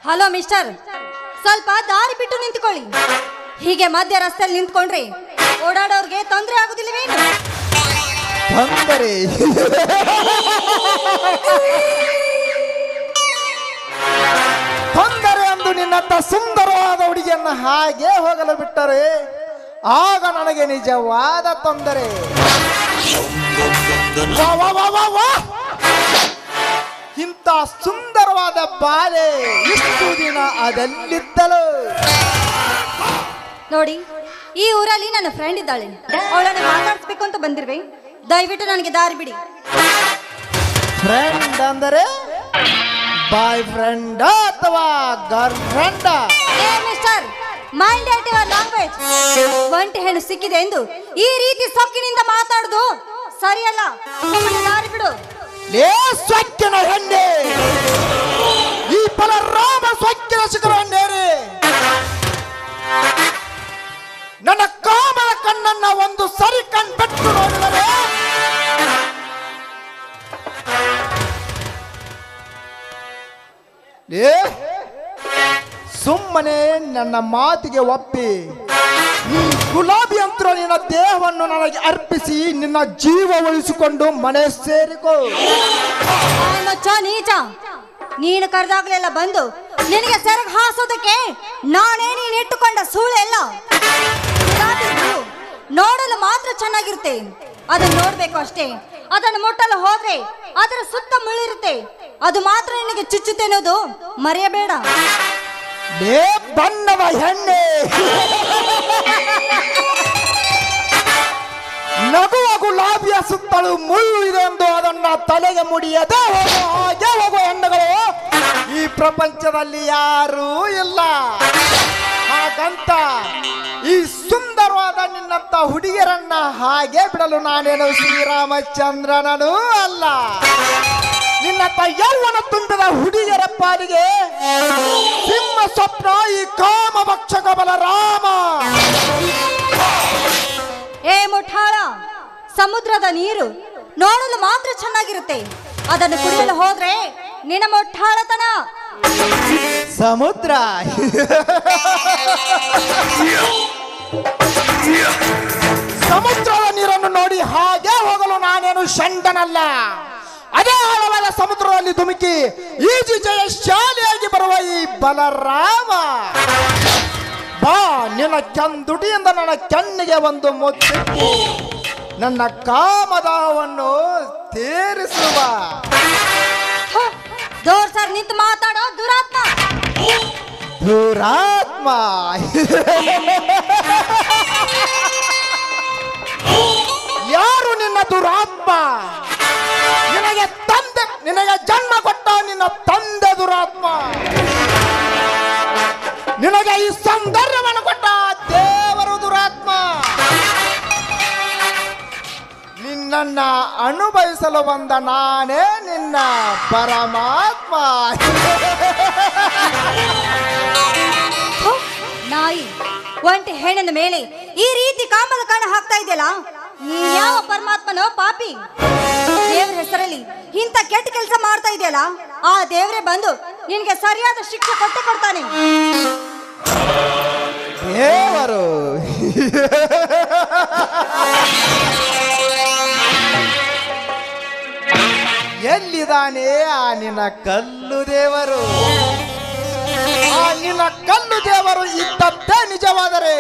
Hello mister, ಸ್ವಲ್ಪ ದಾರಿ ಬಿಟ್ಟು ನಿಂತ್ಕೊಳ್ಳಿ. ಹೀಗೆ ಮಧ್ಯ ರಸ್ತೆಯಲ್ಲಿ ನಿಂತ್ಕೊಂಡ್ರೆ ಓಡಾಡೋರ್ಗೆ ತೊಂದರೆ ಆಗುದಿಲ್ಲವೇನು? ತೊಂದರೆ ತೊಂದರೆ ಅಂದು ನಿನ್ನಂತ ಸುಂದರವಾದ ಹುಡುಗಿಯನ್ನ ಹಾಗೆ ಹೋಗಲು ಬಿಟ್ಟರೆ ಆಗ ನನಗೆ ನಿಜವಾದ ತೊಂದರೆ. ವಾ ವಾ ವಾ ವಾ ವಾ! ಇಂಥ ಸುಂದರವಾದ ಬಾಲೆ ಇಷ್ಟು ದಿನ ಅದೆಲ್ಲಿದ್ದಳು? ನೋಡಿ, ಈ ಊರಲ್ಲಿ ನನ್ನ ಫ್ರೆಂಡ್ ಇದ್ದಾಳೆ, ಅವಳನ್ನು ಮಾತಾಡಿಸ್ಬೇಕು ಅಂತ ಬಂದಿರುವೆ. ದಯವಿಟ್ಟು ನನಗೆ ದಾರಿ ಬಿಡಿ. ಫ್ರೆಂಡ್ ಅಂದರೆ ಬಾಯ್ ಫ್ರೆಂಡ್ ಅಥವಾ ಗರ್ಲ್ ಫ್ರೆಂಡ್? ಏ mister, mind at your language. ಒಂಟಿ ಹೆಣ್ಣು ಸಿಕ್ಕಿದೆ ಎಂದು ಈ ರೀತಿ ಸೊಕ್ಕಿನಿಂದ ಮಾತಾಡುದು ಸರಿಯಲ್ಲ. ನಮಗೆ ದಾರಿ ಬಿಡು. ಲೇ ಸ್ವಚ್ಛನ ಹೆಣ್ಣೆ, ಈ ಬಲರಾಮ ಸ್ವಚ್ಛನ ಶಿಖರ ಹೆಣ್ಣೇರಿ ನನ್ನ ಕಾಮನ ಕಣ್ಣನ್ನ ಒಂದು ಸರಿ ಕಣ್ಬಿಟ್ಟು ನೋಡಿದರೆ ಸುಮ್ಮನೆ ನನ್ನ ಮಾತಿಗೆ ಒಪ್ಪಿ ಈ ಗುಲಾಬಿ ಯಂತ್ರ ನಿನ್ನ ದೇಹವನ್ನು ನನಗೆ ಅರ್ಪಿಸಿ ನಿನ್ನ ಜೀವ ಉಳಿಸಿಕೊಂಡು ಮನೆ ಸೇರಿಕೋ. ನೀಚ, ನೀನು ಕರೆದಾಗಲೆಲ್ಲ ಬಂದು ನಿನಗೆ ಸೆರಗ್ ಹಾಸೋದಕ್ಕೆ ನಾನೇ ನೀನು ಇಟ್ಟುಕೊಂಡ ಸೂಳೆಲ್ಲ. ನೋಡಲು ಮಾತ್ರ ಚೆನ್ನಾಗಿರುತ್ತೆ, ಅದನ್ನು ನೋಡ್ಬೇಕು ಅಷ್ಟೇ. ಅದನ್ನು ಮುಟ್ಟಲು ಹೋದ್ರೆ ಅದರ ಸುತ್ತ ಮುಳ್ಳಿರುತ್ತೆ, ಅದು ಮಾತ್ರ ನಿನಗೆ ಚುಚ್ಚುತ್ತೆ ಅನ್ನೋದು ಮರೆಯಬೇಡ. ಬಣ್ಣದ ಹೆಣ್ಣೆ, ನಗುವ ಗುಲಾಬಿಯ ಸುತ್ತಲೂ ಮುಳ್ಳು ಇದೆ ಎಂದು ಅದನ್ನ ತಲೆಗೆ ಮುಡಿಯದೆ ಹಾಗೆ ಹೋಗುವ ಹೆಣ್ಣುಗಳು ಈ ಪ್ರಪಂಚದಲ್ಲಿ ಯಾರೂ ಇಲ್ಲ. ಹಾಗಂತ ಈ ಸುಂದರವಾದ ನಿನ್ನಂತ ಹುಡುಗಿಯರನ್ನ ಹಾಗೆ ಬಿಡಲು ನಾನೇನು ಶ್ರೀರಾಮಚಂದ್ರನೂ ಅಲ್ಲ. ನಿನ್ನಂತ ಯೌವನ ತುಂಬಿದ ಹುಡುಗಿಯರ ಪಾಲಿಗೆ ಸಿಂಹ ಸ್ವಪ್ನ ಈ ಕಾಮ ಭಕ್ಷಕ ಬಲರಾಮ. ಏ ಮುಠಾಳ, ಸಮುದ್ರದ ನೀರು ನೋಡಲು ಮಾತ್ರ ಚೆನ್ನಾಗಿರುತ್ತೆ, ಅದನ್ನು ಕುಡಿಯಲು ಹೋದ್ರೆ ನಿನ್ನ ಮುಠಾಳತನ. ಸಮುದ್ರ ಸಮುದ್ರದ ನೀರನ್ನು ನೋಡಿ ಹಾಗೆ ಹೋಗಲು ನಾನೇನು ಷಂಡನಲ್ಲ. ಅದೇ ಆಳವಾದ ಸಮುದ್ರದಲ್ಲಿ ಧುಮುಕಿ ಈಜು ಜಯಶಾಲಿಯಾಗಿ ಬರುವ ಈ ಬಲರಾಮ. ಬಾ, ನಿನ್ನ ಚಂದುಟಿಯಿಂದ ನನ್ನ ಕಣ್ಣಿಗೆ ಒಂದು ಮುತ್ತಿಟ್ಟು ನನ್ನ ಕಾಮದಾಹವನ್ನು ತೀರಿಸುವ. ದೂರ ಸರ್ ನಿಂತು ಮಾತಾಡೋ ದುರಾತ್ಮ. ದುರಾತ್ಮ ಯಾರು ನಿನ್ನ ದುರಾತ್ಮ? ನಿನಗೆ ಜನ್ಮ ಕೊಟ್ಟ ನಿನ್ನ ತಂದೆ ದುರಾತ್ಮ. ನಿನಗೆ ಈ ಸೌಂದರ್ಯವನ್ನು ಕೊಟ್ಟ ದೇವರು ದುರಾತ್ಮ. ನಿನ್ನನ್ನ ಅನುಭವಿಸಲು ಬಂದ ನಾನೇ ನಿನ್ನ ಪರಮಾತ್ಮ. ನಾಯಿ, ಒಂಟಿ ಹೆಣ್ಣಿನ ಮೇಲೆ ಈ ರೀತಿ ಕಾಮದ ಕಣ ಹಾಕ್ತಾ ಇದೆಯಲ್ಲ, ಯಾವ ಪರಮಾತ್ಮನೋ ಪಾಪಿ? ದೇವರ ಹೆಸರಲ್ಲಿ ಇಂಥ ಕೆಟ್ಟ ಕೆಲಸ ಮಾಡ್ತಾ ಇದೆಯಲ್ಲ, ಆ ದೇವರೇ ಬಂದು ನಿನಗೆ ಸರಿಯಾದ ಶಿಕ್ಷೆ ಕೊಟ್ಟೆ ಕೊಡ್ತಾನೆ. ದೇವರು ಎಲ್ಲಿದ್ದಾನೆ ಆ ನಿನ್ನ ಕಲ್ಲು ದೇವರು? ಆ ನಿನ್ನ ಕಲ್ಲು ದೇವರು ಇದ್ದದ್ದೇ ನಿಜವಾದರೆ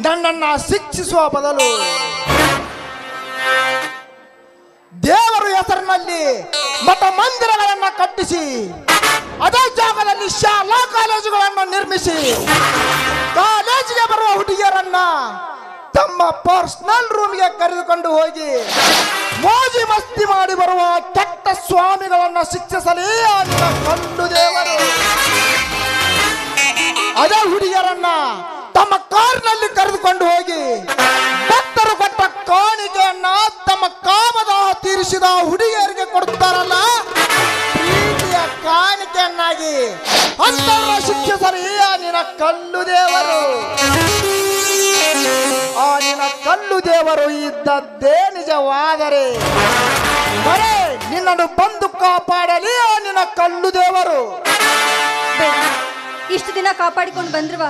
ನನ್ನನ್ನ ಶಿಕ್ಷಿಸುವ ಬದಲು ದೇವರು ಹೆಸರಿನಲ್ಲಿ ಮಠ ಮಂದಿರಗಳನ್ನು ಕಟ್ಟಿಸಿ ಅದೇ ಜಾಗದಲ್ಲಿ ಶಾಲಾ ಕಾಲೇಜುಗಳನ್ನು ನಿರ್ಮಿಸಿ ಕಾಲೇಜಿಗೆ ಬರುವ ಹುಡುಗಿಯರನ್ನ ತಮ್ಮ ಪರ್ಸನಲ್ ರೂಮ್ಗೆ ಕರೆದುಕೊಂಡು ಹೋಗಿ ಮೋಜಿ ಮಸ್ತಿ ಮಾಡಿ ಬರುವ ಕೆಟ್ಟ ಸ್ವಾಮಿಗಳನ್ನ ಶಿಕ್ಷಿಸಲಿ ಆ ನಿನ್ನ ಕಲ್ಲು ದೇವರು. ಅದೇ ಹುಡುಗಿಯರನ್ನ ತಮ್ಮ ಕಾರ್ನಲ್ಲಿ ಕರೆದುಕೊಂಡು ಹೋಗಿ ಭಕ್ತರು ಕೊಟ್ಟ ಕಾಣಿಕೆಯನ್ನ ತಮ್ಮ ಕಾಮದಾಹ ತೀರಿಸಿದ ಹುಡುಗಿಯರಿಗೆ ಕೊಡುತ್ತಾರಲ್ಲ, ಪ್ರೀತಿಯ ಕಾಣಿಕೆಯನ್ನಾಗಿ ಅಂತವರ ಶಿಕ್ಷಿಸಲಿ ಆ ನಿನ್ನ ಕಲ್ಲು ದೇವರು. ಆ ನಿನ್ನ ಕಲ್ಲು ದೇವರು ಇದ್ದದ್ದೇ ನಿಜವಾದರೆ ಬರೇ ನಿನ್ನನ್ನು ಬಂದು ಕಾಪಾಡಲಿ ಆ ನಿನ್ನ ಕಲ್ಲು ದೇವರು. ಬೇಡ, ಇಷ್ಟು ದಿನ ಕಾಪಾಡಿಕೊಂಡು ಬಂದ್ರವ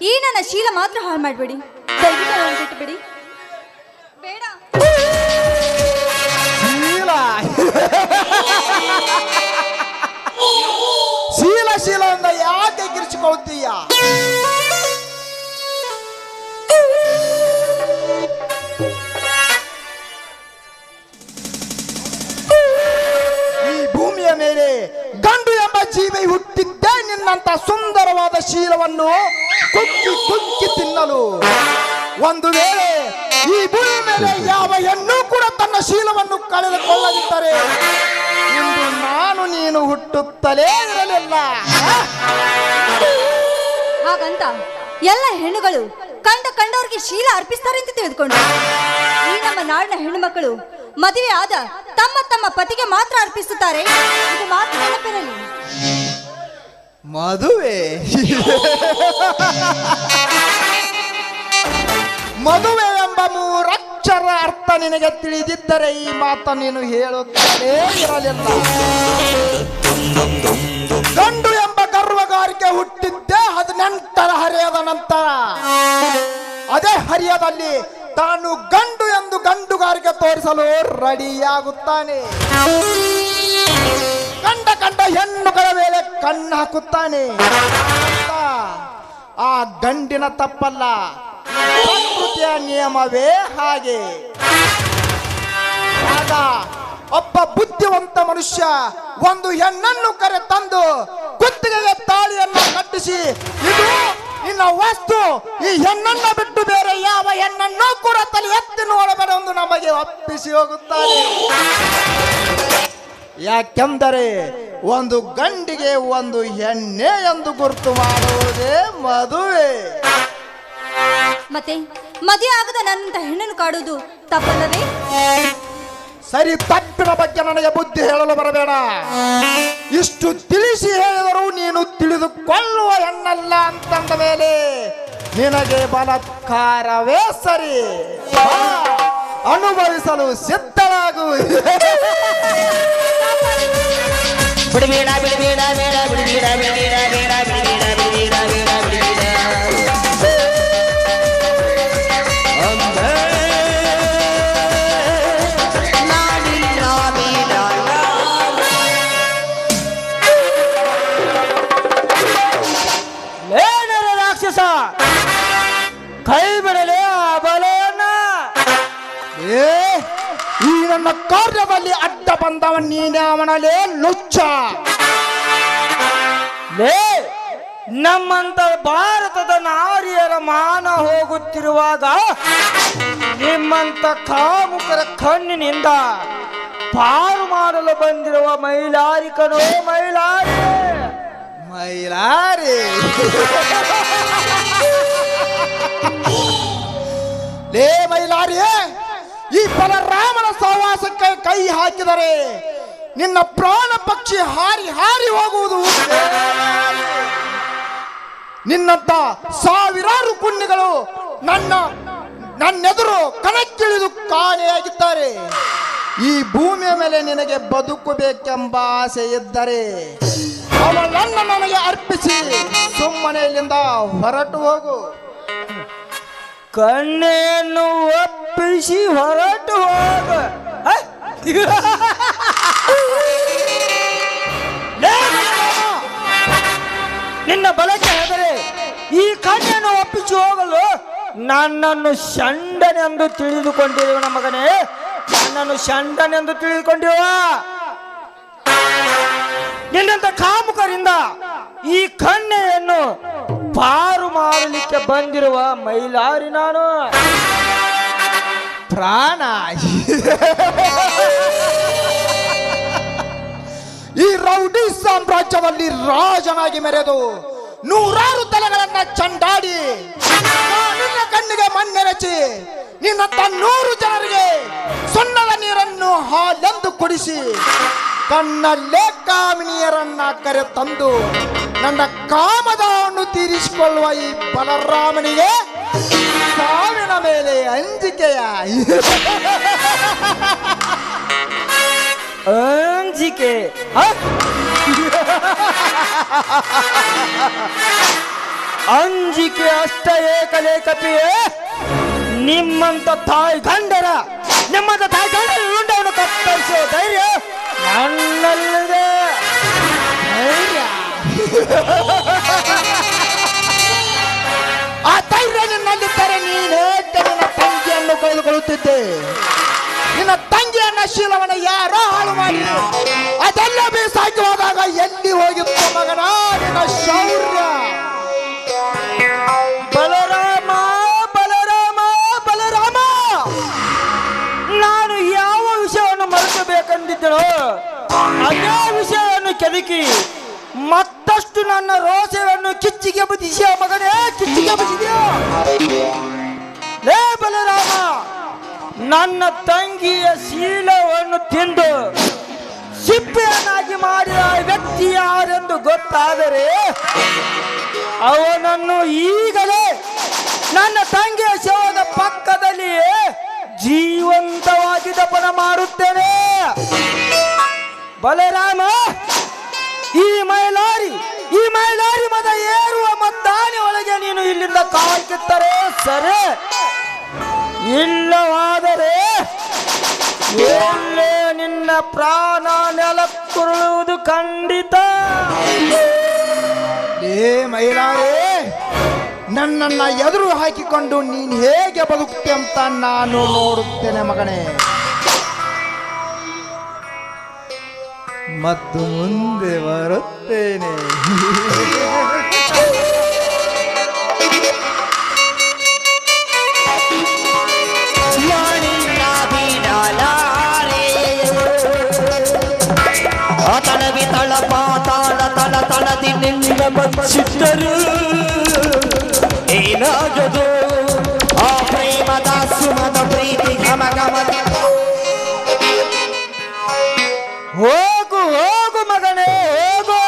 ಈ ನನ್ನ ಶೀಲ ಮಾತ್ರ ಹಾಳು ಮಾಡಬೇಡಿ. ದಯವಿಟ್ಟು ನನ್ನ ಬಿಟ್ಟು ಬಿಡಿ. ಬೇಡ. ಶೀಲ ಶೀಲ ಅಂತ ಯಾಕೆ ಕಿರಿಚಿಕೊಳ್ತೀಯ? ಈ ಭೂಮಿಯ ಮೇಲೆ ಗಂಡು ಎಂಬ ಜೀವಿ ಹುಟ್ಟಿದ್ದೇ ನಿನ್ನಂತ ಸುಂದರವಾದ ಶೀಲವನ್ನು ಕುಕ್ಕಿ ಕುಕ್ಕಿ ತಿನ್ನಲು. ಒಂದು ವೇಳೆ ಈ ಭೂಮಿ ಮೇಲೆ ಯಾವ ಹೆಣ್ಣು ಕೂಡ ತನ್ನ ಶೀಲವನ್ನು ಕಳೆದುಕೊಳ್ಳದಿದ್ದರೆ ಇಂದು ನಾನು ನೀನು ಹುಟ್ಟುತ್ತಲೇ ಇರಲಿಲ್ಲ. ಹಾಗಂತ ಎಲ್ಲ ಹೆಣ್ಣುಗಳು ಕಂಡವ್ರಿಗೆ ಶೀಲ ಅರ್ಪಿಸ್ತಾರೆ ಅಂತ ತಿಳಿದುಕೊಂಡು ಈ ನಮ್ಮ ನಾಡಿನ ಹೆಣ್ಣು ಮಕ್ಕಳು ಮದುವೆ ಆದ ತಮ್ಮ ತಮ್ಮ ಪತಿಗೆ ಮಾತ್ರ ಅರ್ಪಿಸುತ್ತಾರೆ. ಇದು ಮಾತ್ರ ನೆನಪಿರಲಿ. ಮದುವೆ ಮದುವೆ ಎಂಬ ಮೂರಕ್ಷರ ಅರ್ಥ ನಿನಗೆ ತಿಳಿದಿದ್ದರೆ ಈ ಮಾತ ನೀನು ಹೇಳುತ್ತಲೇ ಇರಲಿಲ್ಲ. ಗಂಡು ಎಂಬ ಗರ್ವಗಾರಿಕೆ ಹುಟ್ಟಿದ್ದೇ 18ರ ಹರೆಯದ ನಂತರ. ಅದೇ ಹರಿಯದಲ್ಲಿ ತಾನು ಗಂಡು ಎಂದು ಗಂಡುಗಾರಿಕೆ ತೋರಿಸಲು ರೆಡಿಯಾಗುತ್ತಾನೆ. ಕಂಡ ಹೆಣ್ಣುಗಳ ಮೇಲೆ ಕಣ್ಣು ಹಾಕುತ್ತಾನೆ. ಆ ಗಂಡಿನ ತಪ್ಪಲ್ಲ, ಪ್ರಕೃತಿಯ ನಿಯಮವೇ ಹಾಗೆ. ಆಗ ಒಬ್ಬ ಬುದ್ಧಿವಂತ ಮನುಷ್ಯ ಒಂದು ಹೆಣ್ಣನ್ನು ಕರೆ ತಂದು ಕುತ್ತಿಗೆಗೆ ತಾಳಿಯನ್ನು ಕಟ್ಟಿಸಿ, ಇದು ನಿನ್ನ ವಸ್ತು, ಈ ಹೆಣ್ಣನ್ನು ಬಿಟ್ಟು ಬೇರೆ ಯಾವ ಹೆಣ್ಣನ್ನು ಕೂಡ ತಲೆ ಎತ್ತಿ ನೋಡಬೇಡ ಎಂದು ನಮಗೆ ಒಪ್ಪಿಸಿ ಹೋಗುತ್ತಾರೆ. ಯಾಕೆಂದರೆ ಒಂದು ಗಂಡಿಗೆ ಒಂದು ಹೆಣ್ಣೆ ಎಂದು ಗುರುತು ಮಾಡುವುದೇ ಮದುವೆ. ಮತ್ತೆ ಮದುವೆ ಆಗದ ನನ್ನಂತ ಹೆಣ್ಣನ್ನು ಕಾಡುವುದು ತಪ್ಪಲ್ಲವೇ? ಸರಿ, ತಪ್ಪಿನ ಬಗ್ಗೆ ನನಗೆ ಬುದ್ಧಿ ಹೇಳಲು ಬರಬೇಡ. ಇಷ್ಟು ತಿಳಿಸಿ ಹೇಳಿದರೂ ನೀನು ತಿಳಿದುಕೊಳ್ಳುವ ಹೆಣ್ಣಲ್ಲ ಅಂತಂದ ಮೇಲೆ ನಿನಗೆ ಬಲಾತ್ಕಾರವೇ ಸರಿ. ಅನುಭವಿಸಲು ಸಿದ್ಧರಾಗು. ಬಿಡಬೇಡ ಬಿಡಬೇಡ ಬೇಡ ಬಿಡಬೇಡ ಬಿಡಬೇಡ ಬೇಡ ಬಿಡಬೇಡ ಬಿಡಬೇಡ ಬೇಡ ಬಿಡಬೇಡ ರಾಕ್ಷಸ, ಕೈ ಬಿಡಲೇ ಆ ಬಲೆಯನ್ನ. ಈ ನನ್ನ ಕಾರ್ಯದಲ್ಲಿ ಅಡ್ಡ ಬಂದವ ನೀನೇ ಅವನಲ್ಲೇ ಲುಚ್ಚ. ನಮ್ಮಂತ ಭಾರತದ ನಾರಿಯರ ಮಾನ ಹೋಗುತ್ತಿರುವಾಗ ನಿಮ್ಮಂತ ಕಾಮುಕರ ಕಣ್ಣಿನಿಂದ ಪಾರು ಮಾಡಲು ಬಂದಿರುವ ಮೈಲಾರಿಕನೋ ಮೈಲಾರಿ ಮೈಲಾರಿ. ಲೇ ಮೈಲಾರಿ, ಈ ಬಲರಾಮನ ಸಹವಾಸಕ್ಕೆ ಕೈ ಹಾಕಿದರೆ ನಿನ್ನ ಪ್ರಾಣ ಪಕ್ಷಿ ಹಾರಿ ಹಾರಿ ಹೋಗುವುದು. ನಿನ್ನಂತ ಸಾವಿರಾರು ಪುಣ್ಯಗಳು ನನ್ನೆದುರು ಕಣಕ್ಕಿಳಿದು ಕಾಣೆಯಾಗಿದ್ದಾರೆ. ಈ ಭೂಮಿಯ ಮೇಲೆ ನಿನಗೆ ಬದುಕಬೇಕೆಂಬ ಆಸೆ ಇದ್ದರೆ ಅವಳನ್ನು ನನಗೆ ಅರ್ಪಿಸಿ ಸುಮ್ಮನೆ ಇಲ್ಲಿಂದ ಹೊರಟು ಹೋಗು. ಕಣ್ಣೆಯನ್ನು ಒಪ್ಪಿಸಿ ಹೊರಟು ಹೋಗ. ನಿನ್ನ ಬಲಕ್ಕೆ ಹೆದರೆ ಈ ಕಣ್ಣನ್ನು ಒಪ್ಪಿಸಿ ಹೋಗಲು ನನ್ನನ್ನು ಷಂಡನೆಂದು ತಿಳಿದುಕೊಂಡಿರುವ ಮಗನೇ, ನನ್ನನ್ನು ಷಂಡನೆಂದು ತಿಳಿದುಕೊಂಡಿರುವ. ನಿನ್ನಂತ ಕಾಮುಕರಿಂದ ಈ ಕಣ್ಣೆಯನ್ನು ಪಾರು ಮಾಡಲಿಕ್ಕೆ ಬಂದಿರುವ ಮೈಲಾರಿ ನಾನು. ಪ್ರಾಣ ಈ ರೌಡಿ ಸಾಮ್ರಾಜ್ಯದಲ್ಲಿ ರಾಜನಾಗಿ ಮೆರೆದು ನೂರಾರು ತಲೆಗಳನ್ನ ಚಂಡಾಡಿ ನಿನ್ನ ಕಣ್ಣಿಗೆ ಮಣ್ಣೆರಚಿ ನಿನ್ನಂತ 100 ಜನರಿಗೆ ಸುಣ್ಣದ ನೀರನ್ನು ಹಾಲೆಂದು ಕುಡಿಸಿ ಕಣ್ಣಲ್ಲೇ ಕಾಮಿನಿಯರನ್ನ ಕರೆ ತಂದು ನನ್ನ ಕಾಮದವನ್ನು ತೀರಿಸಿಕೊಳ್ಳುವ ಈ ಬಲರಾಮನಿಗೆ ಸಾವಿನ ಮೇಲೆ ಅಂಜಿಕೆಯ ಅಂಜಿಕೆ ಅಂಜಿಕೆ ಅಷ್ಟ ಏಕಲೇಕಪಿಯೇ ನಿಮ್ಮಂತ ತಾಯಿ ಗಂಡರ ಉಂಡವನ್ನು ಕತ್ತರಿಸುವ ಧೈರ್ಯ ನನ್ನಲ್ಲಿದೆ. ಧೈರ್ಯ ಆ ಧೈರ್ಯ ನಿನ್ನಲ್ಲಿದ್ದರೆ ನೀನು ನಿನ್ನ ತಂಗಿಯನ್ನು ಕಳೆದುಕೊಳ್ಳುತ್ತಿದ್ದೆ. ನಿನ್ನ ತಂಗಿಯನ್ನ ಶೀಲವನ್ನ ಯಾರೋ ಹಾಳು ಮಾಡಿ ಅದೆಲ್ಲ ಬೇಸಾಗಿ ಹೋದಾಗ ಎಲ್ಲಿ ಹೋಗಿತ್ತು ಮಗನ ನಿನ್ನ ಶೌರ್ಯ? ಬಲರಾಮ ಬಲರಾಮ ಬಲರಾಮ, ನಾನು ಯಾವ ವಿಷಯವನ್ನು ಮರೆಸಬೇಕೆಂದಿದ್ದನೋ ಅದೇ ವಿಷಯವನ್ನು ಕೆದಕಿ ಮತ್ತಷ್ಟು ನನ್ನ ರೋಷವನ್ನು ಕಿಚ್ಚಿಗೆ ಬದಿಸಿಯ ಮಗನೇ, ಕಿಚ್ಚಿಗೆ ಬದಿಸಿದ್ಯಾ? ಲೇ ಬಲರಾಮ, ನನ್ನ ತಂಗಿಯ ಶೀಲವನ್ನು ತಿಂದು ಸಿಪ್ಪೆಯನ್ನಾಗಿ ಮಾಡಿದ ವ್ಯಕ್ತಿ ಯಾರೆಂದು ಗೊತ್ತಾದರೆ ಅವನನ್ನು ಈಗಲೇ ನನ್ನ ತಂಗಿಯ ಶವದ ಪಕ್ಕದಲ್ಲಿಯೇ ಜೀವಂತವಾಗಿ ದಫನ ಮಾಡುತ್ತೇನೆ. ಬಲರಾಮ, ಈ ಮೈಲಾರಿ ಮದ ಏರುವ ಮದ್ದಾನೆ ಒಳಗೆ ನೀನು ಇಲ್ಲಿಂದ ಕಾಲ್ ಕಿತ್ತರೆ ಸರಿ, ಇಲ್ಲವಾದರೆ ಎಲ್ಲೇ ನಿನ್ನ ಪ್ರಾಣ ನೆಲಕ್ಕುರುಳುವುದು ಖಂಡಿತ. ಏ ಮೈಲಾರೇ, ನನ್ನನ್ನ ಎದುರು ಹಾಕಿಕೊಂಡು ನೀನು ಹೇಗೆ ಬದುಕುತ್ತೆ ಅಂತ ನಾನು ನೋಡುತ್ತೇನೆ ಮಗನೇ. ಮತ್ತು ಮುಂದೆ ಬರುತ್ತೇನೆ. ತಳವಿ ತಳ ಪಾತಾಳ ತಳ ತಳದಿ ನಿನ್ನ ಬಚ್ಚಿಟ್ಟರು ಏನಾಗದು ಆ ಪ್ರೇಮದ ಸುಮದ ಪ್ರೀತಿ ಘಮ ಘಮದ. ಹೋಗು ಹೋಗು ಮಗನೇ ಹೋಗು,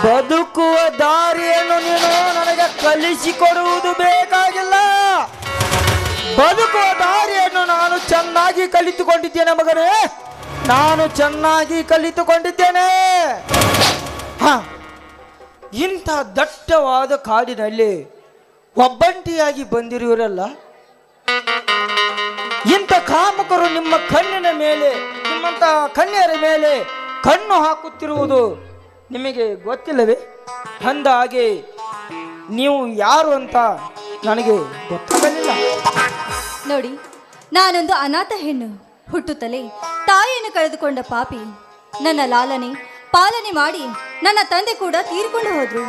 ಬದುಕುವ ದಾರಿಯನ್ನು ನೀನು ನನಗೆ ಕಲಿಸಿಕೊಡುವುದು ಬೇಕಾಗಿಲ್ಲ. ಬದುಕುವ ದಾರಿಯನ್ನು ನಾನು ಚೆನ್ನಾಗಿ ಕಲಿತುಕೊಂಡಿದ್ದೇನೆ ಮಗನೇ, ನಾನು ಚೆನ್ನಾಗಿ ಕಲಿತುಕೊಂಡಿದ್ದೇನೆ. ಇಂಥ ದಟ್ಟವಾದ ಕಾಡಿನಲ್ಲಿ ಒಬ್ಬಂಟಿಯಾಗಿ ಬಂದಿರುವರಲ್ಲ, ಇಂಥ ಕಾಮಕರು ನಿಮ್ಮ ಕಣ್ಣಿನ ಮೇಲೆ, ನಿಮ್ಮಂತ ಕನ್ಯರ ಮೇಲೆ ಕಣ್ಣು ಹಾಕುತ್ತಿರುವುದು ನಿಮಗೆ ಗೊತ್ತಿಲ್ಲವೇ? ಅಂದ ಹಾಗೆ ನೀವು ಯಾರು ಅಂತ ನನಗೆ ಗೊತ್ತಾಗಲಿಲ್ಲ. ನೋಡಿ, ನಾನೊಂದು ಅನಾಥ ಹೆಣ್ಣು, ಹುಟ್ಟುತ್ತಲೇ ತಾಯಿಯನ್ನು ಕಳೆದುಕೊಂಡ ಪಾಪಿ. ನನ್ನ ಲಾಲನೆ ಪಾಲನೆ ಮಾಡಿ ನನ್ನ ತಂದೆ ಕೂಡ ತೀರ್ಕೊಂಡು ಹೋದ್ರು.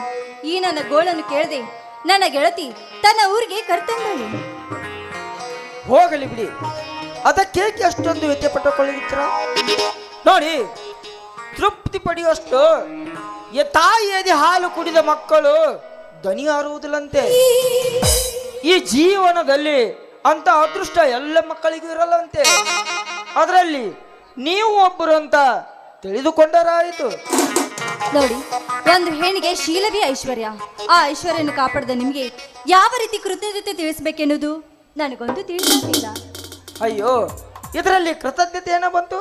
ಈ ನನ್ನ ಗೋಳನ್ನು ಕೇಳದೆ ನನ್ನ ಗೆಳತಿ ತನ್ನ ಊರಿಗೆ ಕರ್ತಂದಳು. ಹೋಗಲಿ ಬಿಡಿ, ಅದಕ್ಕೇಕೆ ಅಷ್ಟೊಂದು ವ್ಯತ್ಯೆ ಪಟ್ಟುಕೊಳ್ಳುತ್ತೀರ? ನೋಡಿ, ತೃಪ್ತಿ ಪಡೆಯುವಷ್ಟು ತಾಯಿಯದಿ ಹಾಲು ಕುಡಿದ ಮಕ್ಕಳು ದನಿ ಹಾರುವುದಿಲ್ಲಂತೆ. ಈ ಜೀವನದಲ್ಲಿ ಅಂತ ಅದೃಷ್ಟ ಎಲ್ಲ ಮಕ್ಕಳಿಗೂ ಇರಲ್ಲಂತೆ. ಅದರಲ್ಲಿ ನೀವು ಒಬ್ಬರು ಅಂತ ತಿಳಿದುಕೊಂಡರಾಯಿತು. ನೋಡಿ, ಒಂದು ಹೆಣ್ಣಿಗೆ ಶೀಲವೇ ಐಶ್ವರ್ಯ. ಆ ಐಶ್ವರ್ಯವನ್ನು ಕಾಪಾಡದ ನಿಮಗೆ ಯಾವ ರೀತಿ ಕೃತಜ್ಞತೆ ತಿಳಿಸಬೇಕೆನ್ನುವುದು ನನಗೊಂದು ತಿಳಿದಿಲ್ಲ. ಅಯ್ಯೋ, ಇದರಲ್ಲಿ ಕೃತಜ್ಞತೆ ಏನೋ ಬಂತು?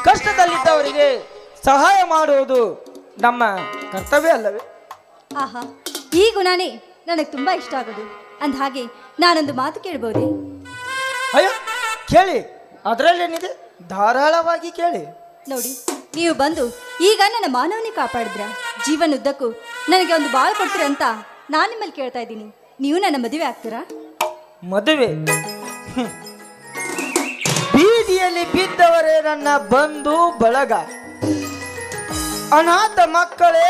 ಕಷ್ಟದಲ್ಲಿದ್ದವರಿಗೆ ಸಹಾಯ ಮಾಡುವುದು ನಮ್ಮ ಕರ್ತವ್ಯ ಅಲ್ಲವೇ? ಆಹಾ, ಈ ಗುಣನೇ ನನಗೆ ತುಂಬಾ ಇಷ್ಟ ಆಗೋದು. ಅಂದ ಹಾಗೆ ನಾನೊಂದು ಮಾತು ಕೇಳ್ಬೋದೇ? ಅಯ್ಯೋ, ಕೇಳಿ, ಅದರಲ್ಲೇನಿದೆ, ಧಾರಾಳವಾಗಿ ಕೇಳಿ. ನೋಡಿ, ನೀವು ಬಂದು ಈಗ ನನ್ನ ಮಾನವನೇ ಕಾಪಾಡಿದ್ರ, ಜೀವನದುದ್ದಕ್ಕೂ ನನಗೆ ಒಂದು ಬಾಳು ಕೊಡ್ತೀರ ಅಂತ ನಾನು ನಿಮ್ಮಲ್ಲಿ ಕೇಳ್ತಾ ಇದ್ದೀನಿ. ನೀವು ನನ್ನ ಮದುವೆ ಆಗ್ತೀರಾ? ಮದುವೆ? ಬೀದಿಯಲ್ಲಿ ಬಿದ್ದವರೇ ನನ್ನ ಬಂಧು ಬಳಗ, ಅನಾಥ ಮಕ್ಕಳೇ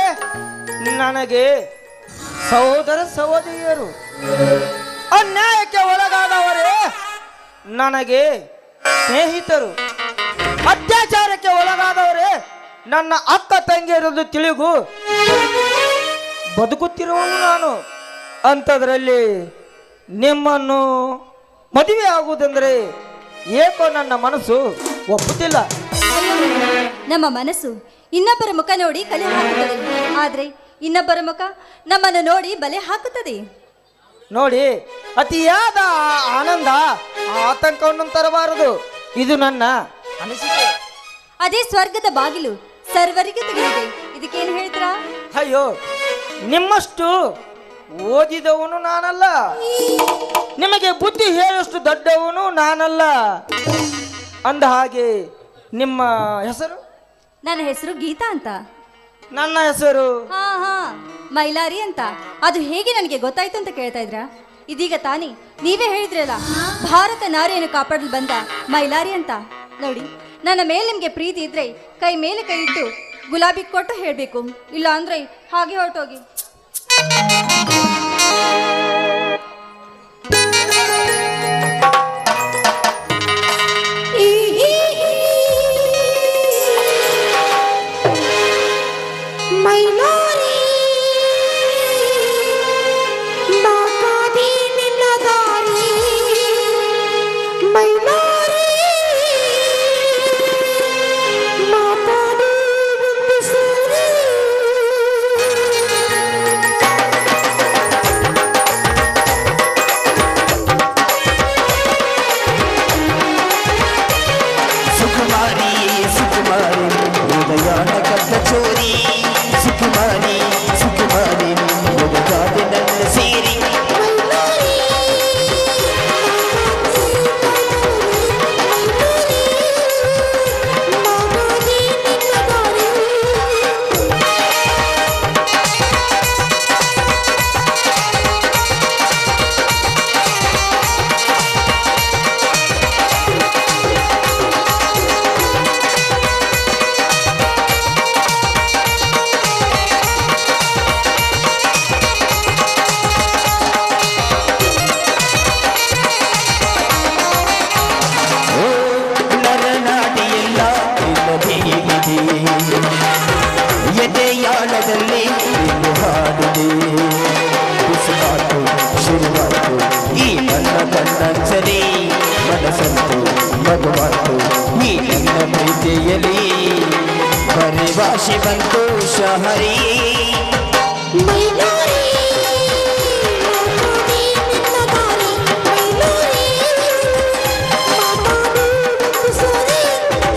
ನನಗೆ ಸಹೋದರ ಸಹೋದರಿಯರು, ಅನ್ಯಾಯಕ್ಕೆ ಒಳಗಾದವರೇ ನನಗೆ ಸ್ನೇಹಿತರು, ಅತ್ಯಾಚಾರಕ್ಕೆ ಒಳಗಾದವರೇ ನನ್ನ ಅಕ್ಕ ತಂಗಿಯರದು ತಿಳಿಗು ಬದುಕುತ್ತಿರುವನು ನಾನು. ಅಂಥದ್ರಲ್ಲಿ ನಿಮ್ಮನ್ನು ಮದುವೆ ಆಗುವುದೆಂದರೆ ಏಕೋ ನನ್ನ ಮನಸ್ಸು ಒಪ್ಪುತ್ತಿಲ್ಲ. ನಮ್ಮ ಮನಸ್ಸು ಇನ್ನೊಬ್ಬರ ಮುಖ ನೋಡಿ ಕಲೆ ಹಾಕುತ್ತದೆ, ಆದ್ರೆ ಇನ್ನೊಬ್ಬರ ಮುಖ ನಮ್ಮನ್ನು ನೋಡಿ ಬಲೆ ಹಾಕುತ್ತದೆ. ನೋಡಿ, ಅತಿಯಾದ ಆನಂದ ಆತಂಕವನ್ನು ತರಬಾರದು. ಇದು ನನ್ನ ಅನಿಸಿಕೆ. ಅದೇ ಸ್ವರ್ಗದ ಬಾಗಿಲು ಸರ್ವರಿಗೂ ತೆಗೆದಿದೆ. ಇದಕ್ಕೆ ಅಯ್ಯೋ ನಿಮ್ಮಷ್ಟು ಓದಿದವನು ನಾನಲ್ಲ, ನಿಮಗೆ ಬುದ್ಧಿ ಹೇಳಷ್ಟು ದೊಡ್ಡವನು ನಾನಲ್ಲ. ಅಂದ ಹಾಗೆ ನಿಮ್ಮ ಹೆಸರು? ನನ್ನ ಹೆಸರು ಗೀತಾ ಅಂತ. ನನ್ನ ಹೆಸರು ಹಾ ಹಾ ಮೈಲಾರಿ ಅಂತ. ಅದು ಹೇಗೆ ನನಗೆ ಗೊತ್ತಾಯ್ತು ಅಂತ ಕೇಳ್ತಾ ಇದ್ರಾ? ಇದೀಗ ತಾನೇ ನೀವೇ ಹೇಳಿದ್ರಲ್ಲ, ಭಾರತ ನಾರಿಯನ್ನು ಕಾಪಾಡಲು ಬಂದ ಮೈಲಾರಿ ಅಂತ. ನೋಡಿ, ನನ್ನ ಮೇಲೆ ನಿಮ್ಗೆ ಪ್ರೀತಿ ಇದ್ರೆ ಕೈ ಮೇಲೆ ಕೈ ಇಟ್ಟು ಗುಲಾಬಿ ಕೊಟ್ಟು ಹೇಳ್ಬೇಕು, ಇಲ್ಲ ಅಂದ್ರೆ ಹಾಗೆ ಹೊರಟೋಗಿ. ಎದೆಯಾಳದಲ್ಲಿ ಇನ್ನು ಹಾಡಿದೆ ಬಿಸಿಮಾತು ಶುರುವಾತು ಈ ನನ್ನ ಕಣ್ಣಂಚಲಿ ಮನಸ್ಸಂತು ಮಗುವಾತು ಈ ನನ್ನ ಪ್ರೀತಿಯಲ್ಲಿ ಪರಿಭಾಷೆ ಬಂತು ಶಹರಿ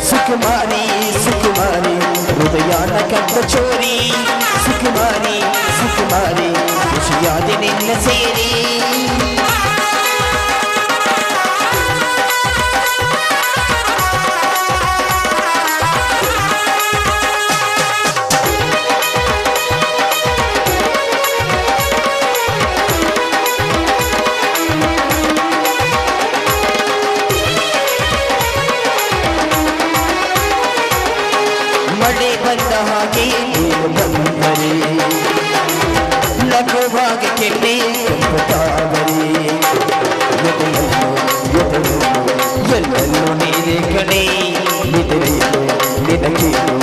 ಸುಕುಮಾರಿ ಸುಕುಮಾರಿ ಹೃದಯಾನ ಕದ್ದ ಚೋರಿ ಸುಕುಮಾರಿ ಸುಕುಮಾರಿ ಖುಷಿಯಾದ ನಿನ್ನ ಸೇರಿ ಮಳೆ ಬಂದ ಹಾಗೆ ಬಂದರೆ ಲಘುವಾಗಿ ಕೆಟ್ಟೆ ತಾವರೆ ಎಲ್ಲೆಲ್ಲೂ ನೀರೇ ಕಡೆ ನಿದರೆಯಲು ನಿನಗೇನು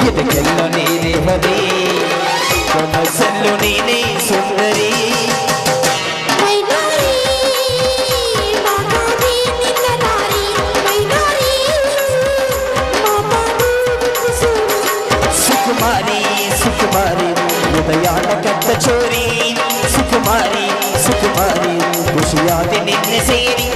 ಇದಕ್ಕೆಲ್ಲ ನೀರೇ ಬದೇ ಕನಸಲ್ಲೂ ನೀನೇ ಸುಂದರಿ ಸುಕುಮಾರಿ ಸುಕುಮಾರಿ ಹೃದಯಾನ ಕದ್ದ ಚೋರಿ ಸುಕುಮಾರಿ ಸುಕುಮಾರಿ ಖುಷಿಯಾದ ನಿನ್ನ ಸೇರಿ